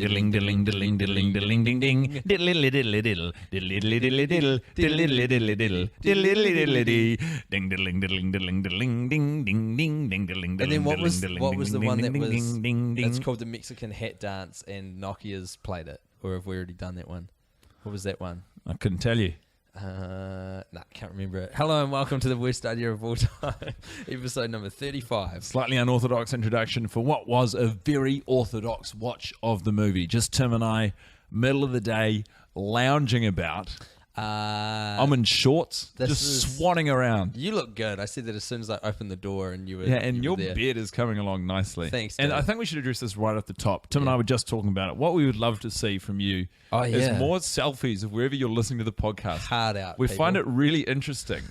diddling diddling diddling diddling diddling ding ding diddly diddly diddle diddly diddly diddle diddly diddly diddle diddly diddly dee ding diddling diddling diddling diddling ding ding ding ding diddling. And then what was the one that was? ding It's called the Mexican Hat Dance, and Nokia's played it. Or have we already done that one? What was that one? I couldn't tell you. Can't remember it. Hello and welcome to the worst idea of all time, episode number 35. Slightly unorthodox introduction for what was a very orthodox watch of the movie. Just Tim and I, middle of the day, lounging about. I'm in shorts, just swatting around. You look good. I said that as soon as I opened the door, and you were your there. beard is coming along nicely. Thanks, and Dave. I think we should address this right off the top. Tim and I were just talking about it. What we would love to see from you is more selfies of wherever you're listening to the podcast. Hard out. We people. find it really interesting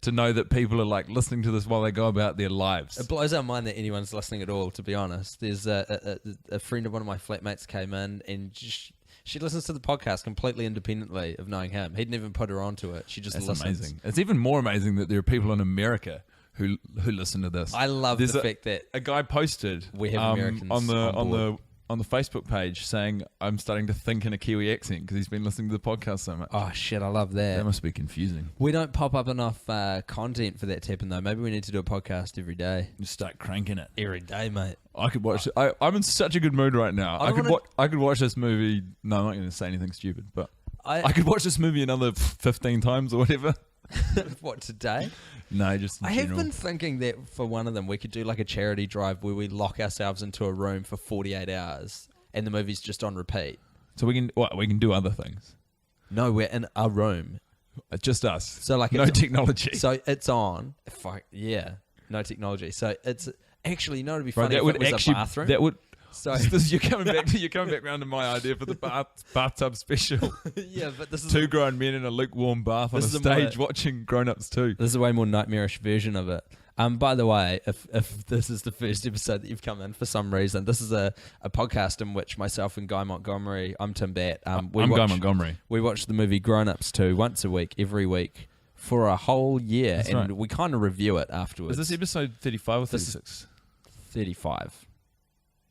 to know that people are like listening to this while they go about their lives. It blows our mind that anyone's listening at all, to be honest. There's a friend of one of my flatmates came in, and she listens to the podcast completely independently of knowing him. He'd never put her onto it. She just listens. Amazing. It's even more amazing that there are people in America who listen to this. I love the fact that a guy posted we have Americans on the Facebook page saying, I'm starting to think in a Kiwi accent because he's been listening to the podcast so much. Oh shit, I love that. That must be confusing. We don't pop up enough content for that to happen though. Maybe we need to do a podcast every day. Just start cranking it. Every day, mate. I could watch it. I'm in such a good mood right now. I could watch this movie. No, I'm not going to say anything stupid, but I could watch this movie another 15 times or whatever. What, today? No, just in I general. have been thinking that for one of them, we could do like a charity drive where we lock ourselves into a room for 48 hours and the movie's just on repeat. So we can do other things. No, we're in a room. Just us. So like no technology. So it's on. No technology. So it's actually, you know, it'd be funny if it was a bathroom. That would. So you're coming back round to my idea for the bathtub special. Yeah, but this is two grown men in a lukewarm bath on a stage watching Grown Ups 2. This is a way more nightmarish version of it. By the way, if this is the first episode that you've come in for some reason, this is a podcast in which myself and Guy Montgomery, I'm Tim Batt. I'm Guy Montgomery. We watch the movie Grown Ups 2 once a week, every week, for a whole year. That's and right. We kind of review it afterwards. Is this episode 35 or 36? 35.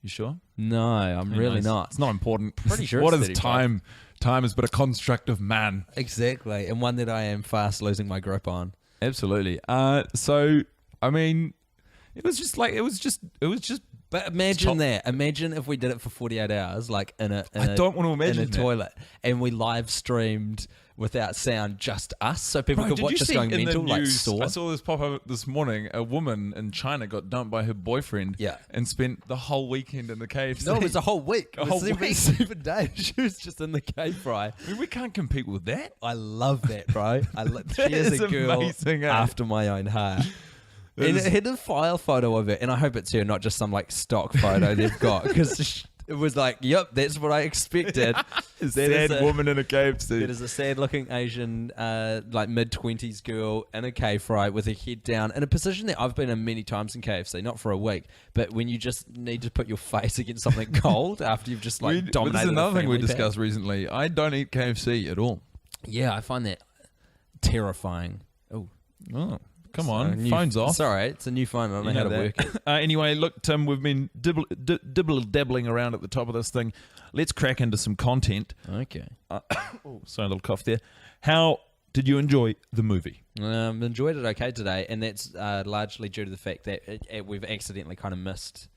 You sure? No, I'm really not. It's not important. Pretty sure What it's is 35. time? Time is but a construct of man. Exactly, and one that I am fast losing my grip on. Absolutely. So, I mean, it was just. But imagine that. Imagine if we did it for 48 hours, like I don't want to imagine in a toilet, and we live streamed without sound, just us, so people could watch us going mental, like Saw. I saw this pop up this morning. A woman in China got dumped by her boyfriend, and spent the whole weekend in the KFC. No, it was a whole week. A whole week. 7 days. She was just in the cave fry. I mean, we can't compete with that. I love that, bro. She is a girl amazing, after my own heart. And it had a file photo of it, and I hope it's her, not just some like stock photo they've got, because it was like, yep, that's what I expected. Sad woman in a KFC. It is a sad-looking Asian, like mid-20s girl in a cave fry with her head down in a position that I've been in many times in KFC, not for a week, but when you just need to put your face against something cold after you've just like dominated. This is another thing we pack. discussed recently. I don't eat KFC at all. Yeah, I find that terrifying. Oh. Come on, phone's off. Sorry, it's a new phone. I don't know how to work it. Anyway, look, Tim, we've been dabbling around at the top of this thing. Let's crack into some content. Okay. Sorry, a little cough there. How did you enjoy the movie? Enjoyed it okay today, and that's largely due to the fact that we've accidentally kind of missed.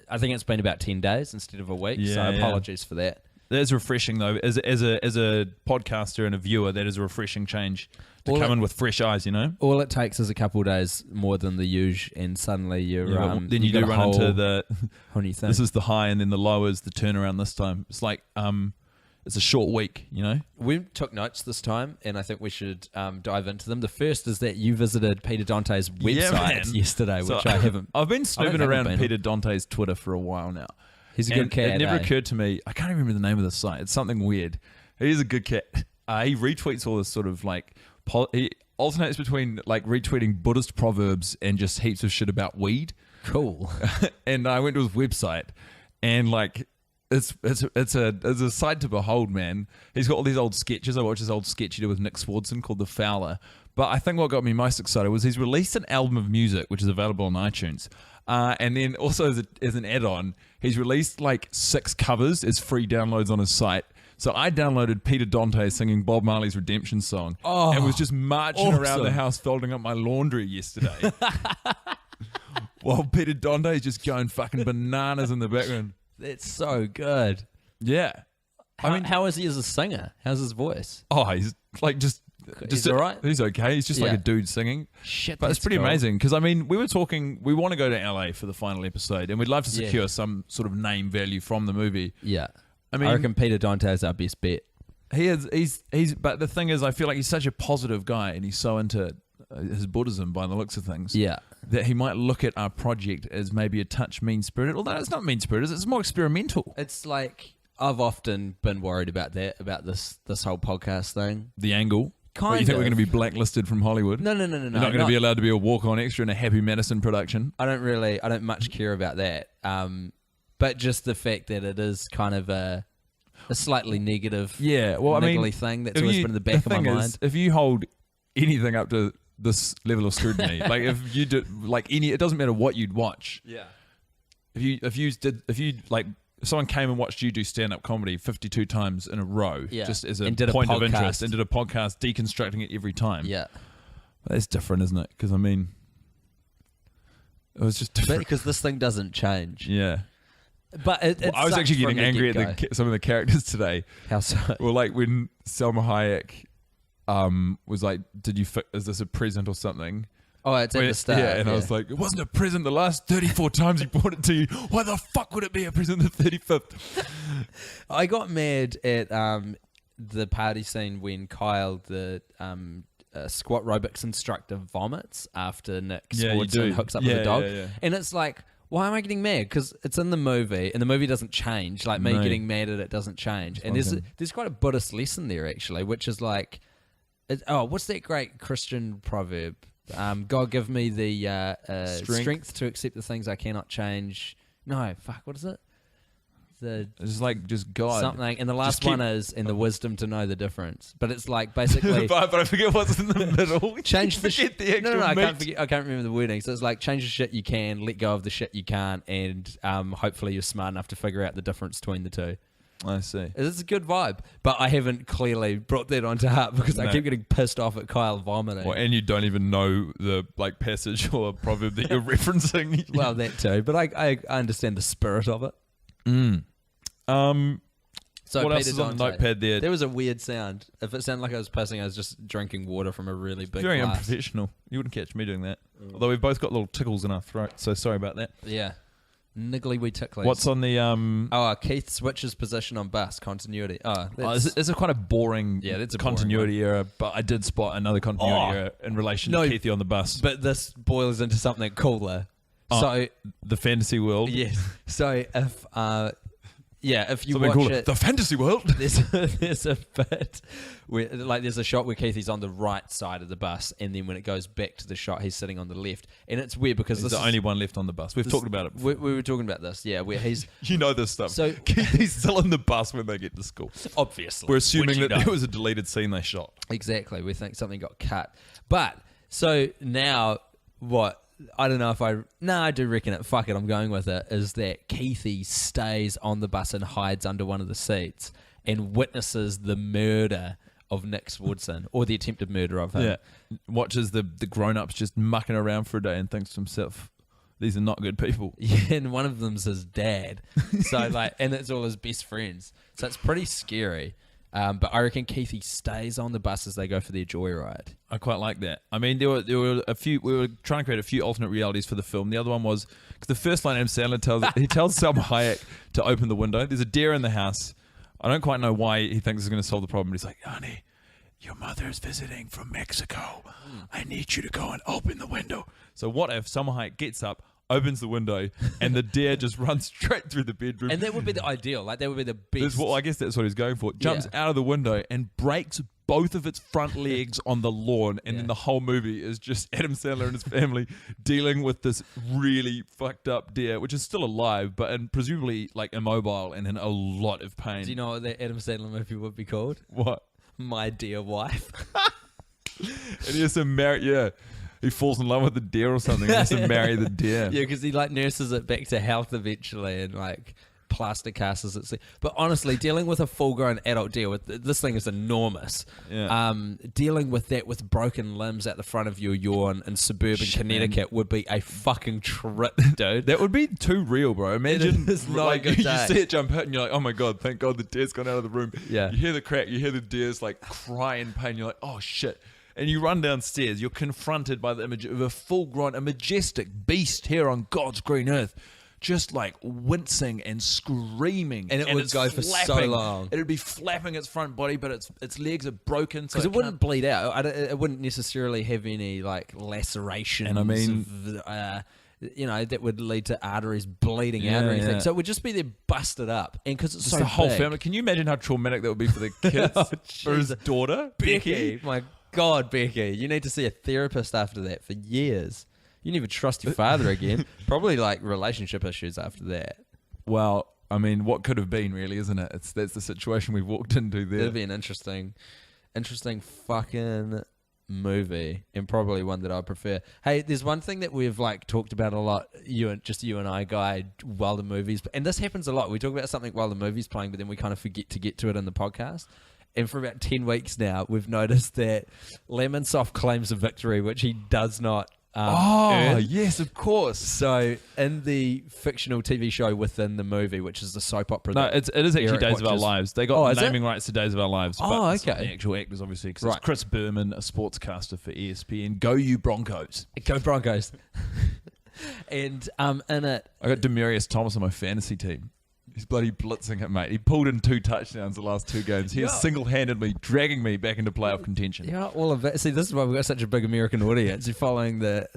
I think it's been about 10 days instead of a week, so apologies for that. That is refreshing, though. As a podcaster and a viewer, that is a refreshing change to come in with fresh eyes, you know? All it takes is a couple of days more than the usual, and suddenly you're... then you do run into the... Whole new thing. This is the high, and then the low is the turnaround this time. It's like... it's a short week, you know? We took notes this time, and I think we should dive into them. The first is that you visited Peter Dante's website yesterday, which I haven't... I've been snooping around Peter Dante's Twitter for a while now. He's a good cat. It never occurred to me. I can't even remember the name of the site. It's something weird. He's a good cat. He retweets all this sort of like... he alternates between like retweeting Buddhist proverbs and just heaps of shit about weed. Cool. And I went to his website, and like... It's a sight to behold, man. He's got all these old sketches. I watched this old sketch he did with Nick Swardson called The Fowler. But I think what got me most excited was he's released an album of music, which is available on iTunes. And then also as an add-on, he's released like 6 covers as free downloads on his site. So I downloaded Peter Dante singing Bob Marley's Redemption Song and was just marching around the house folding up my laundry yesterday. While Peter Dante's just going fucking bananas in the background. That's so good. Yeah. How is he as a singer? How's his voice? Oh, he's like just He's all right? He's okay. He's just like a dude singing. Shit, but it's pretty amazing because, I mean, we were talking, we want to go to LA for the final episode and we'd love to secure some sort of name value from the movie. Yeah. I mean, I reckon Peter Dante is our best bet. He is. He's. But the thing is, I feel like he's such a positive guy and he's so into his Buddhism by the looks of things. Yeah. That he might look at our project as maybe a touch mean-spirited, although it's not mean-spirited, it's more experimental. It's like, I've often been worried about that, about this whole podcast thing. The angle. Kind you think we're going to be blacklisted from Hollywood? No. You're not going to be allowed to be a walk-on extra in a Happy Madison production? I don't much care about that. But just the fact that it is kind of a slightly negative, niggly thing that's always been in the back of my mind. If you hold anything up to this level of scrutiny, like if you did, like it doesn't matter what you'd watch. Yeah. If someone came and watched you do stand-up comedy 52 times in a row, just as a point of interest, and did a podcast deconstructing it every time. Yeah. Well, that's different, isn't it? Because, I mean, it was just different. Because this thing doesn't change. Yeah. But I was actually getting angry at some of the characters today. How so? Well, like when Selma Hayek was like, is this a present or something? Oh, it's at the start. Yeah, and I was like, it wasn't a present the last 34 times you brought it to you. Why the fuck would it be a present the 35th? I got mad at the party scene when Kyle, the squat aerobics instructor, vomits after Nick Schwarzenegger hooks up with a dog. Yeah. And it's like, why am I getting mad? Because it's in the movie, and the movie doesn't change. Like, me getting mad at it doesn't change. And there's quite a Buddhist lesson there, actually, which is like, what's that great Christian proverb? God give me the strength to accept the things I cannot change. No, fuck, what is it? It's like just God. Something. And the last one is, and the wisdom to know the difference. But it's like basically... but I forget what's in the middle. Change the shit. No, I can't remember the wording. So it's like, change the shit you can, let go of the shit you can't, and hopefully you're smart enough to figure out the difference between the two. I see. It's a good vibe. But I haven't clearly brought that onto heart because I keep getting pissed off at Kyle vomiting. Well, and you don't even know the passage or proverb that you're referencing. Well, that too. But I understand the spirit of it. So what else is on the notepad there? There was a weird sound. If it sounded like I was pissing, I was just drinking water from a really big Very glass. Unprofessional. You wouldn't catch me doing that. Although we've both got little tickles in our throat, so sorry about that. Yeah. Niggly wee ticklies. What's on the... Keith switches position on bus. Continuity. It's a kind of boring that's a continuity error, but I did spot another continuity error in relation to Keithy on the bus. But this boils into something cooler. So the fantasy world. Yes. So if you Something watch called it, the fantasy world. There's a bit where, like, there's a shot where Keithy's on the right side of the bus, and then when it goes back to the shot, he's sitting on the left, and it's weird because he's the only one left on the bus. We've talked about it before. We were talking about this, where he's you know this stuff. So Keithy's still on the bus when they get to school. Obviously, we're assuming that there was a deleted scene they shot. Exactly, we think something got cut, but so now what? I don't know if I do reckon it. Fuck it, I'm going with it. Is that Keithy stays on the bus and hides under one of the seats and witnesses the murder of Nick Swardson, or the attempted murder of him. Yeah, watches the grown-ups just mucking around for a day and thinks to himself, these are not good people. Yeah, and one of them's his dad. So and it's all his best friends. So it's pretty scary. But I reckon Keithy stays on the bus as they go for their joyride. I quite like that. I mean, there were a few. We were trying to create a few alternate realities for the film. The other one was because the first line Adam Sandler tells Selma Hayek to open the window. There's a deer in the house. I don't quite know why he thinks it's going to solve the problem. But he's like, honey, your mother is visiting from Mexico. I need you to go and open the window. So what if Selma Hayek gets up, opens the window, and the deer just runs straight through the bedroom? And that would be the ideal. Like, that would be the best. I guess that's what he's going for. Jumps out of the window and breaks both of its front legs on the lawn, and then the whole movie is just Adam Sandler and his family dealing with this really fucked up deer, which is still alive, but presumably like immobile and in a lot of pain. Do you know what that Adam Sandler movie would be called? What? My Dear Wife. And he has to marry, he falls in love with the deer or something. He has to marry the deer. Yeah, because he like nurses it back to health eventually and like plaster casts it. But honestly, dealing with a full-grown adult deer, this thing is enormous. Yeah. Dealing with that with broken limbs at the front of your yawn in suburban Connecticut would be a fucking trip, dude. That would be too real, bro. Imagine It's not like a good you day. see it jump out and you're like, oh my god, thank god the deer's gone out of the room. Yeah. You hear the crack, you hear the deer's like cry in pain. You're like, oh shit. And you run downstairs, you're confronted by the image of a full-grown, a majestic beast here on God's green earth, just like wincing and screaming. And it would it's go for so flapping. long. It would be flapping its front body, but its legs are broken. So Because it wouldn't bleed out. It wouldn't necessarily have any like lacerations. And I mean, that would lead to arteries bleeding out or anything. Yeah. So it would just be there busted up. And because it's just so the whole big. family. Can you imagine how traumatic that would be for the kids? For his daughter, Becky? My God, Becky, you need to see a therapist after that for years. You never trust your father again. Probably like relationship issues after that. Well, I mean, what could have been, really, isn't it? That's the situation we've walked into there. It'd be an interesting fucking movie, and probably one that I prefer. Hey, there's one thing that we've like talked about a lot, you and I, Guy, while the movie's, and this happens a lot. We talk about something while the movie's playing, but then we kind of forget to get to it in the podcast. And for about 10 weeks now, we've noticed that Lemonsoft claims a victory, which he does not. Oh, yes, of course. So, in the fictional TV show within the movie, which is the soap opera. No, it is actually Eric Days of Our watches. Lives. They got is naming rights to Days of Our Lives. Oh, but it's not okay. the actual actors, obviously, because Right. it's Chris Berman, a sportscaster for ESPN. Go you Broncos. Go Broncos. And in it, I got Demarius Thomas on my fantasy team. He's bloody blitzing it, mate. He pulled in 2 touchdowns the last 2 games. He is single-handedly dragging me back into playoff contention. yeah, all of it. See, this is why we've got such a big American audience. You're following the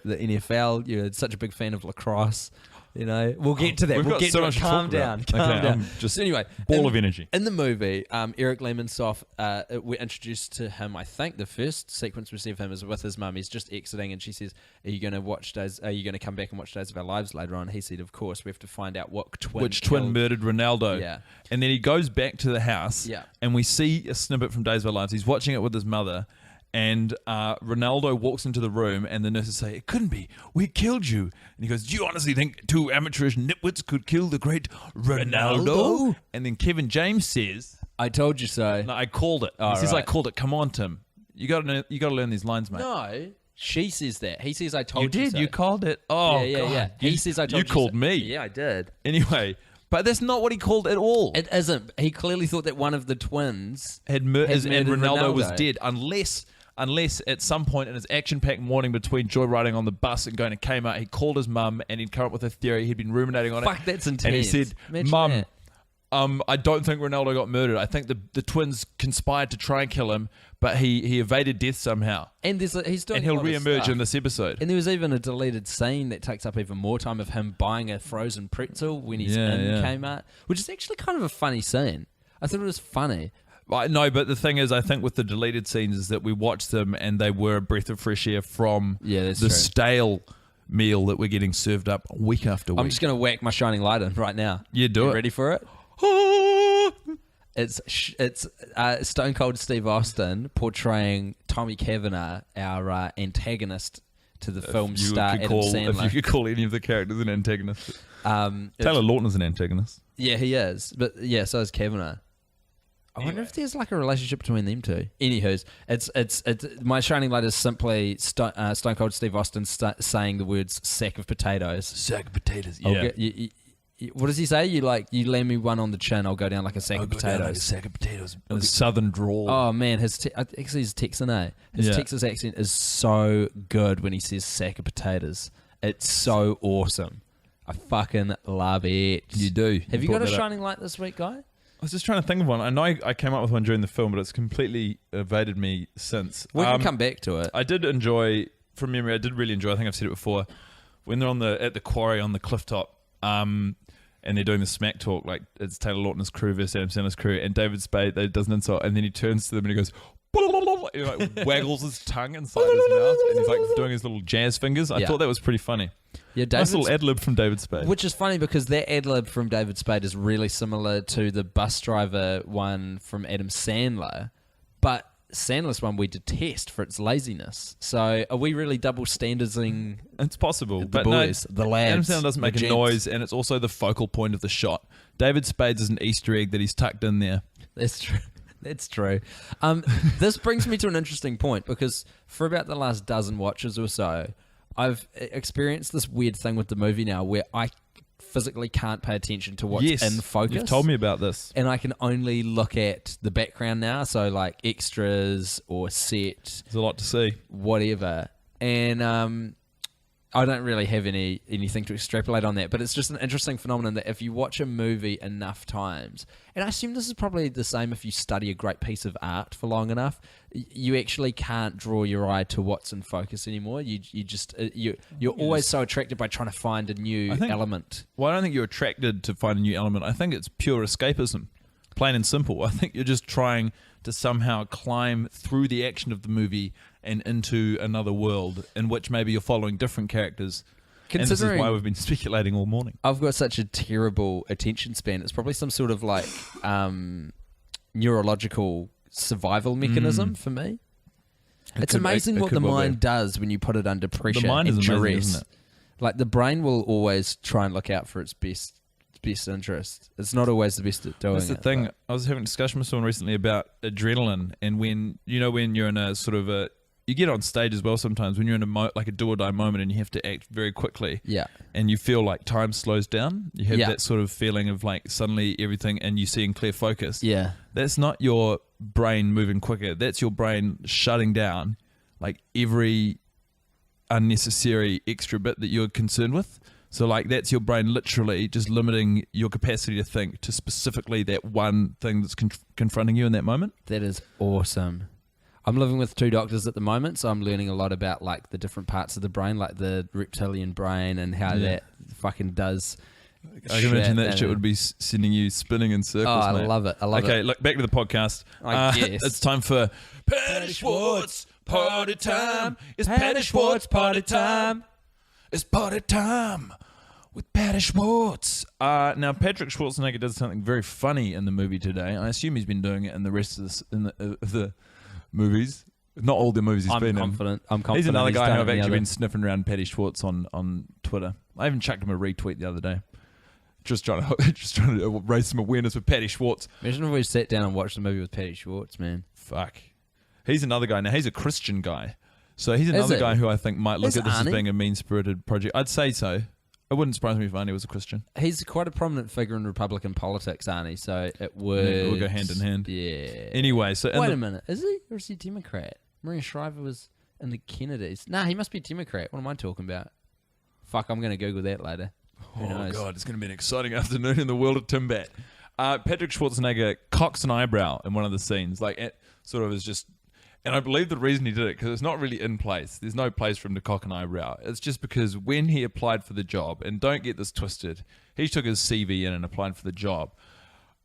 NFL. You're such a big fan of lacrosse. You know, we'll get to that. We've We'll got get so to much it. to Calm talk down. about. Calm Okay, down. I'm just So anyway, ball of energy. In the movie, Eric Lemonsoft, we're introduced to him. I think the first sequence we see of him is with his mum. He's just exiting, and she says, "Are you going to come back and watch Days of Our Lives later on?" He said, "Of course. We have to find out which twin murdered Ronaldo." Yeah. And then he goes back to the house. Yeah. And we see a snippet from Days of Our Lives. He's watching it with his mother. And Ronaldo walks into the room, and the nurses say, "It couldn't be. We killed you." And he goes, "Do you honestly think 2 amateurish nitwits could kill the great Ronaldo?" And then Kevin James says, I told you so. "No, I called it." Oh, he says, "I right. called it." Come on, Tim. You got to learn these lines, mate. No, she says that. He says, "I told You you." did. So. You called it. Oh, yeah. God. He says, "I told you." You called so. me. Yeah, I did. Anyway, but that's not what he called at all. It isn't. He clearly thought that one of the twins and murdered Ronaldo was Ronaldo. dead, unless at some point in his action-packed morning between joyriding on the bus and going to Kmart, he called his mum and he'd come up with a theory. He'd been ruminating on it. Fuck, that's intense. And he said, Imagine "Mum, that. I don't think Ronaldo got murdered. I think the twins conspired to try and kill him, but he evaded death somehow. And he's doing And he'll a lot of re-emerge stuff. in this episode." And there was even a deleted scene that takes up even more time of him buying a frozen pretzel when he's in Kmart, which is actually kind of a funny scene. I thought it was funny. No, but the thing is, I think with the deleted scenes is that we watched them and they were a breath of fresh air from that's the true. stale meal that we're getting served up week after week. I'm just going to whack my shining light in right now. You do You it. ready for it? It's Stone Cold Steve Austin portraying Tommy Kavanagh, our antagonist to the film star Adam Sandler. If you could call any of the characters an antagonist. Taylor Taylor Lautner is an antagonist. Yeah, he is. But yeah, so is Kavanagh. I wonder if there's like a relationship between them two. Anywho's, it's my shining light is simply Stone Cold Steve Austin saying the words "sack of potatoes." Sack of potatoes. I'll Yeah. what does he say? You land me one on the chin, I'll go down like a sack of Go down potatoes. like a sack of potatoes. A southern drawl. Oh man, actually he's Texan, eh? His Yeah. Texas accent is so good when he says sack of potatoes. It's so awesome. I fucking love it. You do. Have you brought got a that up. shining light this week, Guy? I was just trying to think of one. I know I came up with one during the film, but it's completely evaded me since. We can come back to it. I did enjoy, from memory, I did really enjoy, I think I've said it before, when they're at the quarry on the cliff top, and they're doing the smack talk, like it's Taylor Lautner's crew versus Adam Sandler's crew, and David Spade does an insult, and then he turns to them and he goes, and he like waggles his tongue inside his mouth, and he's like doing his little jazz fingers. I thought that was pretty funny. Yeah, Nice little ad-lib from David Spade. Which is funny because that ad-lib from David Spade is really similar to the bus driver one from Adam Sandler, but Sandler's one we detest for its laziness. So are we really double standarding? It's possible, the but boys, the lads. Adam Sandler doesn't make a noise, and it's also the focal point of the shot. David Spade is an Easter egg that he's tucked in there. That's true. That's true. This brings me to an interesting point, because for about the last dozen watches or so, I've experienced this weird thing with the movie now where I physically can't pay attention to what's in focus. You've told me about this. And I can only look at the background now, so like extras or set. There's a lot to see. Whatever. And I don't really have anything to extrapolate on that, but it's just an interesting phenomenon that if you watch a movie enough times, and I assume this is probably the same if you study a great piece of art for long enough, you actually can't draw your eye to what's in focus anymore. You're always so attracted by trying to find a new element. Well, I don't think you're attracted to find a new element. I think it's pure escapism, plain and simple. I think you're just trying to somehow climb through the action of the movie and into another world in which maybe you're following different characters. And this is why we've been speculating all morning. I've got such a terrible attention span. It's probably some sort of like neurological survival mechanism for me. It's amazing what the mind does when you put it under pressure. The mind is amazing, isn't it? Like the brain will always try and look out for its best interest. It's not always the best at doing it. That's the thing. But I was having a discussion with someone recently about adrenaline, and when you're in a sort of a, you get on stage as well sometimes when you're in like a do or die moment and you have to act very quickly. Yeah. And you feel like time slows down. You have that sort of feeling of like suddenly everything, and you see in clear focus. Yeah. That's not your brain moving quicker. That's your brain shutting down like every unnecessary extra bit that you're concerned with. So like that's your brain literally just limiting your capacity to think to specifically that one thing that's confronting you in that moment. That is awesome. I'm living with 2 doctors at the moment, so I'm learning a lot about like the different parts of the brain, like the reptilian brain and how that fucking does. I can imagine that shit would be sending you spinning in circles. Oh, I love it. I love it. Okay, look, back to the podcast. I guess. It's time for Patty Schwartz party time. It's Patty Schwartz party time. It's party time with Peter Schwartz. Now, Patrick Schwarzenegger does something very funny in the movie today. I assume he's been doing it in the rest of the movies. Not all the movies he's been in. I'm confident. He's another guy who I've actually been sniffing around Patty Schwartz on Twitter. I even chucked him a retweet the other day. Just trying to raise some awareness with Patty Schwartz. Imagine if we sat down and watched the movie with Patty Schwartz, man. Fuck. He's another guy. Now, he's a Christian guy. So he's another guy who I think might look at this as being a mean-spirited project. I'd say so. It wouldn't surprise me if Arnie was a Christian. He's quite a prominent figure in Republican politics, Arnie, so it would go hand in hand. Yeah. Anyway, so... Wait a minute. Is he? Or is he Democrat? Maria Shriver was in the Kennedys. Nah, he must be Democrat. What am I talking about? Fuck, I'm going to Google that later. Who knows? God, it's going to be an exciting afternoon in the world of Timbat. Patrick Schwarzenegger cocks an eyebrow in one of the scenes. Like, it sort of is just... And I believe the reason he did it, because it's not really in place. There's no place for him to cock an eyebrow. It's just because when he applied for the job, and don't get this twisted, he took his CV in and applied for the job.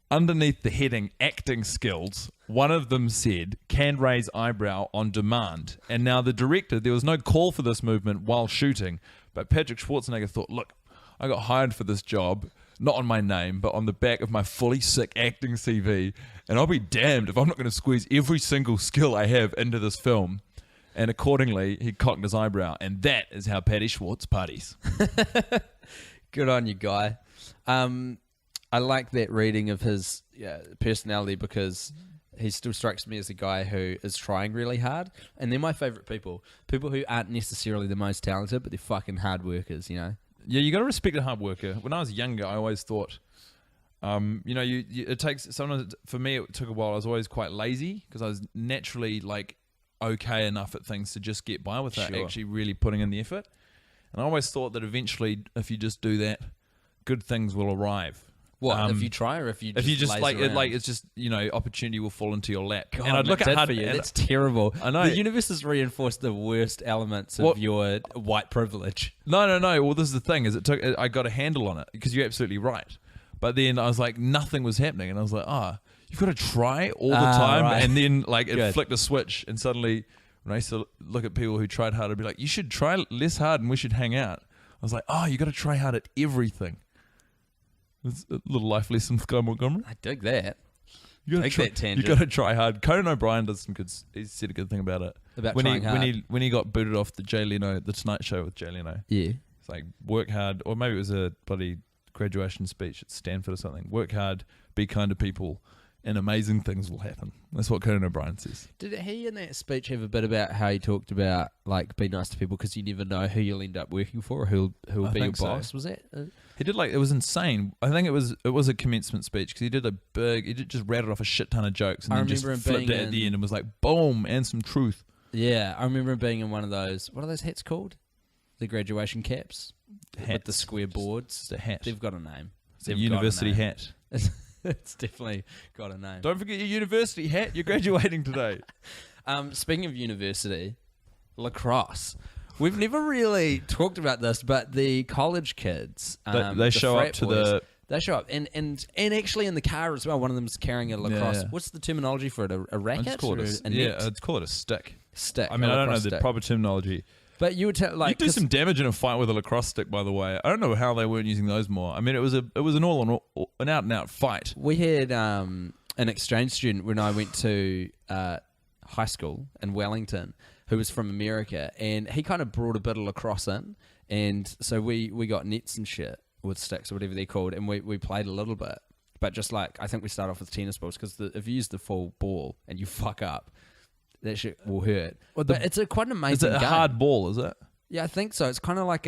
Underneath the heading acting skills, one of them said, can raise eyebrow on demand. And now the director, there was no call for this movement while shooting, but Patrick Schwarzenegger thought, look, I got hired for this job, not on my name, but on the back of my fully sick acting CV. And I'll be damned if I'm not going to squeeze every single skill I have into this film. And accordingly, he cocked his eyebrow. And that is how Patty Schwartz parties. Good on you, guy. I like that reading of his personality, because he still strikes me as a guy who is trying really hard. And they're my favorite people. People who aren't necessarily the most talented, but they're fucking hard workers, you know? Yeah, you got to respect a hard worker. When I was younger, I always thought, it takes, sometimes for me, it took a while. I was always quite lazy because I was naturally like okay enough at things to just get by without actually really putting in the effort. And I always thought that eventually, if you just do that, good things will arrive. What, if you try, or if you just like it's just, opportunity will fall into your lap. God, and I'd look at hard for you. That's terrible. I know. The universe has reinforced the worst elements of your white privilege. No. Well, this is the thing: I got a handle on it, because you're absolutely right. But then I was like, nothing was happening, and I was like, you've got to try all the time, right. And then like it flicked a switch, and suddenly when I used to look at people who tried hard, I'd be like, you should try less hard, and we should hang out. I was like, you got to try hard at everything. It's a little life lesson with Guy Montgomery. I dig that. You gotta Take try, that tangent. You got to try hard. Conan O'Brien does some good. He said a good thing about it. About when trying hard. when he got booted off the Tonight Show with Jay Leno. Yeah. It's like work hard, or maybe it was a bloody graduation speech at Stanford or something. Work hard, be kind to people, and amazing things will happen. That's what Conan O'Brien says. Did he in that speech have a bit about how he talked about like be nice to people because you never know who you'll end up working for or who will be your boss? So. Was that? He did it was insane. I think it was a commencement speech because he did just rattled off a shit ton of jokes and then just flipped it at the end and was like boom and some truth. Yeah, I remember him being in one of those. What are those hats called? The graduation caps with the square boards. It's a hat. They've got a name. It's a university hat. It's definitely got a name. Don't forget your university hat. You're graduating today. Speaking of university, lacrosse. We've never really talked about this, but the college kids, they show up to They show up, and actually in the car as well. One of them's carrying a lacrosse. Yeah. What's the terminology for it? A racket? I'd call it I'd call it a stick. Stick. I mean, I don't know the proper terminology. But you would you do some damage in a fight with a lacrosse stick, by the way. I don't know how they weren't using those more. I mean, it was an out and out fight. We had an exchange student when I went to high school in Wellington, who was from America, and he kind of brought a bit of lacrosse in, and so we got nets and shit with sticks or whatever they're called, and we played a little bit, but just like I think we start off with tennis balls because if you use the full ball and you fuck up, that shit will hurt. But it's quite an amazing game. Is it a hard ball, is it? Yeah, I think so. It's kind of like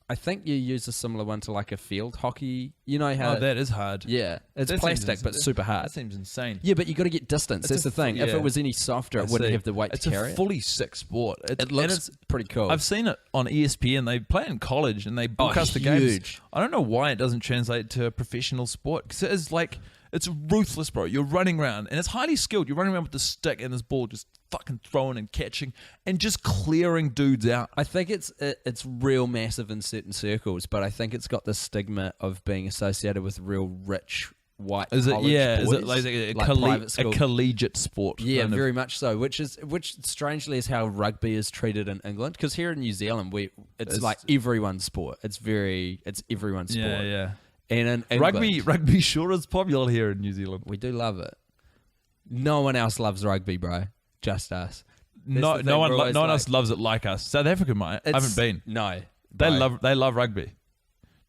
I think you use a similar one to like a field hockey. You know how... Oh, that is hard. Yeah. It's plastic, but super hard. That seems insane. Yeah, but you got to get distance. That's the thing. If it was any softer, it wouldn't have the weight to carry it. It's a fully sick sport. It looks pretty cool. I've seen it on ESPN. They play it in college and they broadcast the games. I don't know why it doesn't translate to a professional sport because it is like... It's ruthless, bro. You're running around, and it's highly skilled. You're running around with this stick and this ball, just fucking throwing and catching, and just clearing dudes out. I think it's real massive in certain circles, but I think it's got the stigma of being associated with real rich white college boys, is it like a collegiate sport? Yeah, very much so. Which strangely is how rugby is treated in England. Because here in New Zealand, it's like everyone's sport. It's everyone's sport. Yeah, yeah. And in England, rugby sure is popular here in New Zealand. We do love it. No one else loves rugby, bro. Just us. No one else loves it like us. South Africa might. I haven't been. No, they love rugby.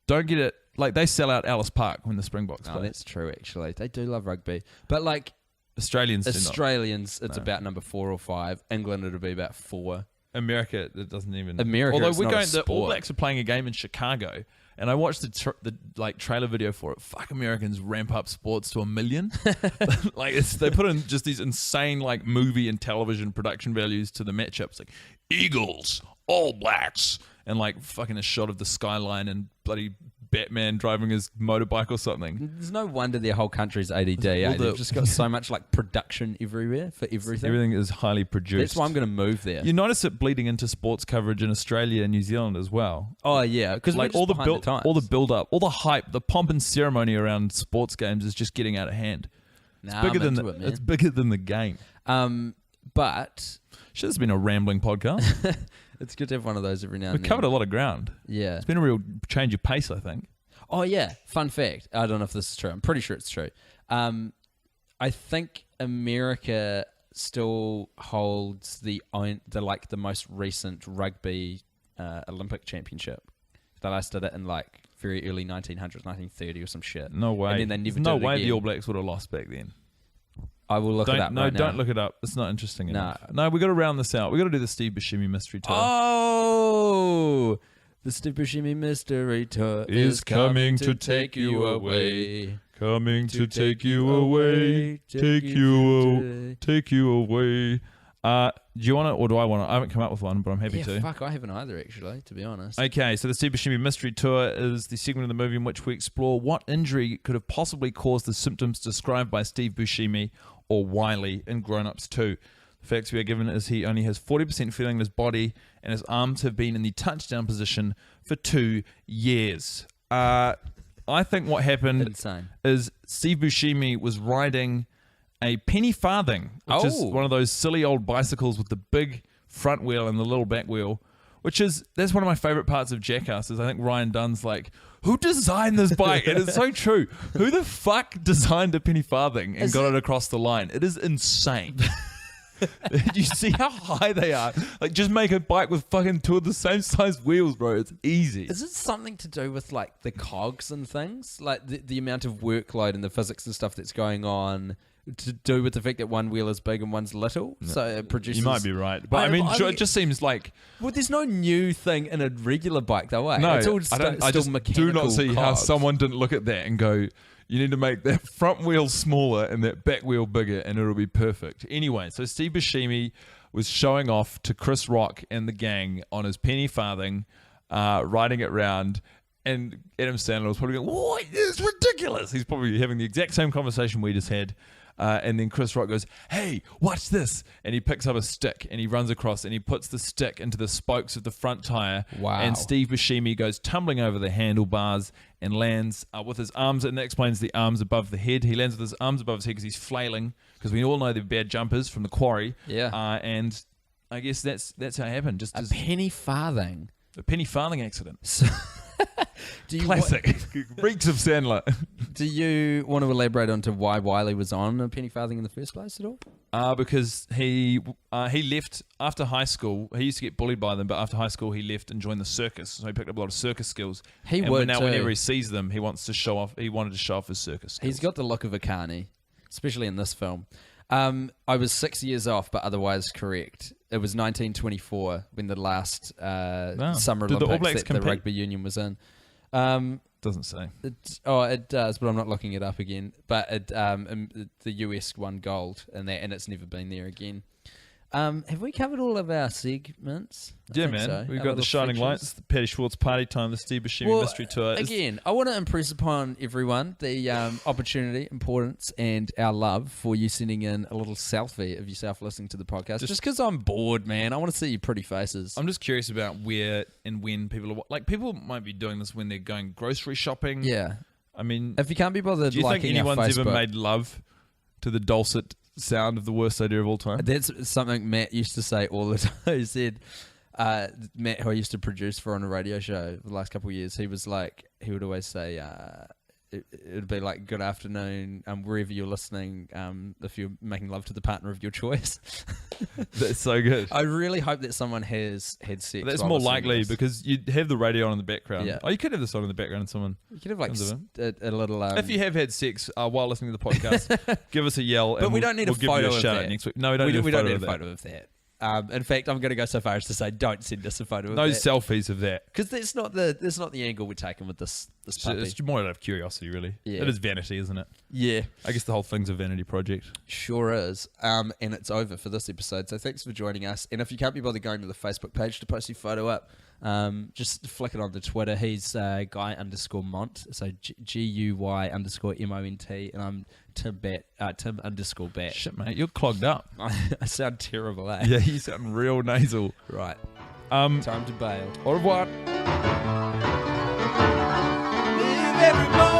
Don't get it. Like they sell out Alice Park when the Springboks play. That's true. Actually, they do love rugby. But like Australians, it's about number 4 or 5. England, it'll be about 4. America, it doesn't even. Although we're going, the All Blacks are playing a game in Chicago. And I watched the trailer video for it. Fuck, Americans ramp up sports to 1 million. They put in just these insane like movie and television production values to the matchups, like Eagles, All Blacks, and like fucking a shot of the skyline and bloody Batman driving his motorbike or something. There's no wonder their whole country's ADD. They've just got so much like production everywhere for everything. Everything is highly produced. That's why I'm going to move there. You notice it bleeding into sports coverage in Australia and New Zealand as well. Oh yeah, because like all the build up, all the hype, the pomp and ceremony around sports games is just getting out of hand. It's bigger than the game. But shit, it's been a rambling podcast. It's good to have one of those every now and then. We've covered a lot of ground. Yeah. It's been a real change of pace, I think. Oh, yeah. Fun fact. I don't know if this is true. I'm pretty sure it's true. I think America still holds the most recent rugby Olympic championship. They last did it in like very early 1900s, 1930 or some shit. No way. And then they never no way the All Blacks would have lost back then. I will look it up. No, don't look it up. It's not interesting enough. No, we got to round this out. We got to do the Steve Buscemi mystery tour. Oh, the Steve Buscemi mystery tour is coming to take you away. Coming to take you away. Take you away. Do you want it or do I want it? I haven't come up with one, but I'm happy to. Fuck, I haven't either, actually, to be honest. Okay, so the Steve Buscemi Mystery Tour is the segment of the movie in which we explore what injury could have possibly caused the symptoms described by Steve Buscemi or Wiley in Grown Ups 2. The facts we are given is he only has 40% feeling in his body and his arms have been in the touchdown position for 2 years. I think what happened is Steve Buscemi was riding a penny farthing, which is one of those silly old bicycles with the big front wheel and the little back wheel, That's one of my favorite parts of Jackass is I think Ryan Dunn's like, who designed this bike? And it's so true. Who the fuck designed a penny farthing and got it across the line? It is insane. You see how high they are? Like, just make a bike with fucking two of the same size wheels, bro. It's easy. Is it something to do with like the cogs and things? Like the amount of workload and the physics and stuff that's going on to do with the fact that one wheel is big and one's little? No. So it produces... You might be right. But it just seems like... Well, there's no new thing in a regular bike though, eh? No, it's all I just do not see cogs. how someone didn't look at that and go... You need to make that front wheel smaller and that back wheel bigger and it'll be perfect. Anyway, so Steve Buscemi was showing off to Chris Rock and the gang on his penny farthing, riding it round, and Adam Sandler was probably going, "What? It's ridiculous." He's probably having the exact same conversation we just had. And then Chris Rock goes, "Hey, watch this." And he picks up a stick and he runs across and he puts the stick into the spokes of the front tire. Wow. And Steve Buscemi goes tumbling over the handlebars and lands with his arms, and that explains the arms above the head. He lands with his arms above his head because he's flailing, because we all know they're bad jumpers from the quarry. Yeah. And I guess that's how it happened. Just a penny farthing. A penny farthing accident. Classic. Reeks of Sandler. Do you want to elaborate onto why Wiley was on a penny farthing in the first place at all? Because he left after high school. He used to get bullied by them, but after high school he left and joined the circus. So he picked up a lot of circus skills. Whenever he sees them, he wants to show off. He wanted to show off his circus skills. He's got the look of a carny, especially in this film. I was 6 years off, but otherwise correct. It was 1924 when the last Summer Olympics that the rugby union was in. Doesn't say. It does, but I'm not looking it up again. But the US won gold, and it's never been there again. Have we covered all of our segments? Yeah, man. So. We've got the Shining Lights, the Patty Schwartz Party Time, the Steve Buscemi Mystery Tour. Again, I want to impress upon everyone the opportunity, importance, and our love for you sending in a little selfie of yourself listening to the podcast. Just because I'm bored, man. I want to see your pretty faces. I'm just curious about where and when people are... Like, people might be doing this when they're going grocery shopping. Yeah. I mean... If you can't be bothered do you think anyone's ever made love to the dulcet sound of the worst idea of all time? That's something Matt used to say all the time. He said, Matt, who I used to produce for on a radio show the last couple of years, he would always say, it'd be like, "Good afternoon, wherever you're listening, if you're making love to the partner of your choice." That's so good. I really hope that someone has had sex. But that's more likely because you'd have the radio on in the background. Yeah. Oh, you could have this on in the background and someone... You could have like a little... if you have had sex while listening to the podcast, give us a yell. But we don't need a photo of that. Next week. No, we don't need a photo of that. In fact, I'm going to go so far as to say, don't send us a photo of that. No that. selfies of that, because that's not the angle we're taking with this puppy. It's more out of curiosity, really. Yeah. It is vanity, isn't it? Yeah, I guess the whole thing's a vanity project. Sure is. And it's over for this episode. So thanks for joining us. And if you can't be bothered going to the Facebook page to post your photo up, just flick it on the Twitter. He's Guy_Mont, so GUY_MONT, and I'm Tim_Bat. Shit, mate, you're clogged up. I sound terrible, eh? Yeah, you sound real nasal. Right. Time to bail. Au revoir. Live everybody.